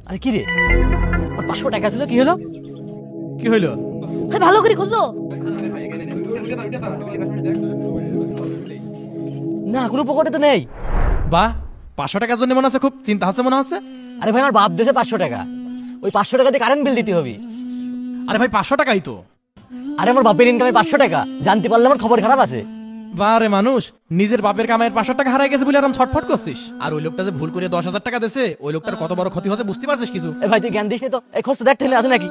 আরে কি রে, 500 টাকা ছিল, কি হলো? কি হইলো? ভাই ভালো করে খোঁজো। না, কোনো পকেটে তো নেই। বাহ, 500 টাকার জন্য মনে হচ্ছে খুব চিন্তা আছে মনে হচ্ছে। আরে ভাই, আমার বাপ দেশে 500 টাকা, ওই 500 টাকা দিয়ে কারেন্ট বিল দিতে হবে। আরে ভাই 500 টাকাই তো। আরে আমার বাপের ইনকামে 500 টাকা, জানতে পারলে আমার খবর খারাপ আছে। বারে মানুষ, নিজের বাপের কামাইয়ের 500 টাকা হারাই গেছে বলে আরাম ছটফট করছিস। আর ওই লোকটা যে ভুল করে 10,000 টাকা দিয়েছে, ওই লোকটার কত বড় ক্ষতি হচ্ছে বুঝতে পারছিস কিছু? এ ভাই, তুই জ্ঞান দিস নি তো, এই খোঁজ তো দেখতে আছে নাকি?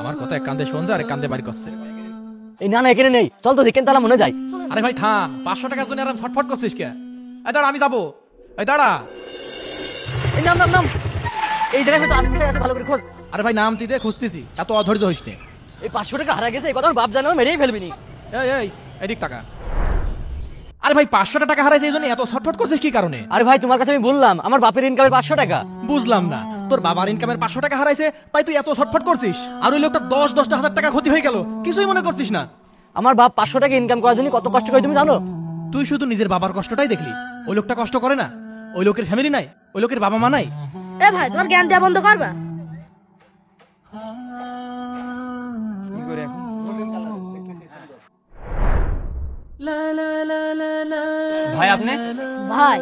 আমার কথা এক কান্দে শুনছে আর এক কান্দে বাড়ি করছে। এই না না, এখানে নেই, চল তো দেখেন তাহলে মনে যায়। আরে ভাই থাম, 500 টাকার জন্য আরাম ছটফট করছিস কে? এই দাঁড়া, আমি যাবো। এই দাঁড়া। এই নাম নাম নাম, এই জায়গায় তো আশেপাশে আছে, ভালো করে খোঁজ। আরে ভাই নাম তুই দে, খুঁজতেছি, এত অধৈর্য হইস নে। এই 500 টাকা হারা গেছে, এই কথা আমার বাপ জানো, মেরেই ফেলবি নি। এই এদিক টাকা। আরে ভাই 500 টাকা হারাইছে, এই জন্য এত ছটফট করছিস কি কারণে? আরে ভাই, তোমার কাছে আমি বললাম আমার বাপের ইনকামে 500 টাকা। বুঝলাম না, তোর বাবার ইনকামের 500 টাকা হারাইছে তাই তুই এত ছটফট করছিস, আর ওই লোকটা 10,000 টাকা ক্ষতি হয়ে গেল, কিছুই মনে করছিস না? আমার বাপ 500 টাকা ইনকাম করার জন্য কত কষ্ট করে তুমি জানো? তুই শুধু নিজের বাবার কষ্টটাই দেখলি, ওই লোকটা কষ্ট করে না? ওই লোকের ফ্যামিলি নাই, ওই লোকের বাবা মা নাই। এ ভাই, তোমার জ্ঞান দেওয়া বন্ধ করবা? ভাই আপনি ভাই,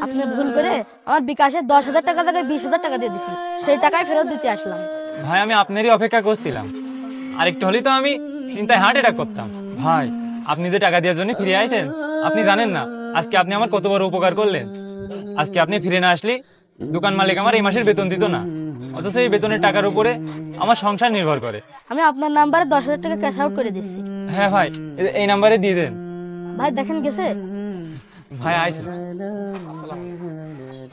আপনি ভুল করে আমার বিকাশে 10,000 টাকা থেকে 20,000 টাকা দিয়ে দিছি, সেই টাকাই ফেরত দিতে আসলাম। ভাই আমি আপনারই অপেক্ষা করছিলাম, আর একটু হলেই তো আমি চিন্তায় হার্ট অ্যাটাক করতাম। ভাই আপনি যে টাকা দেওয়ার জন্য ফিরে আইছেন, আপনি জানেন না আজকে আপনি আমার কত বড় উপকার করলেন। আজকে আপনি ফিরে না আসলে দোকান মালিক আমার এই মাসের বেতন দিত না, অথচ এই বেতনের টাকার উপরে আমার সংসার নির্ভর করে। আমি আপনার নাম্বারে 10,000 টাকা ক্যাশ আউট করে দিচ্ছি। হ্যাঁ ভাই, এই নাম্বারে দিয়ে দেন। ভাই দেখেন গেছে। ভাই আইছেন।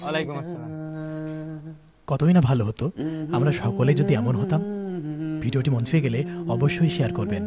ওয়ালাইকুম আসসালাম। কতই না ভালো হতো আমরা সকলে যদি এমন হতাম। ভিডিওটি মন ছুঁয়ে গেলে অবশ্যই শেয়ার করবেন।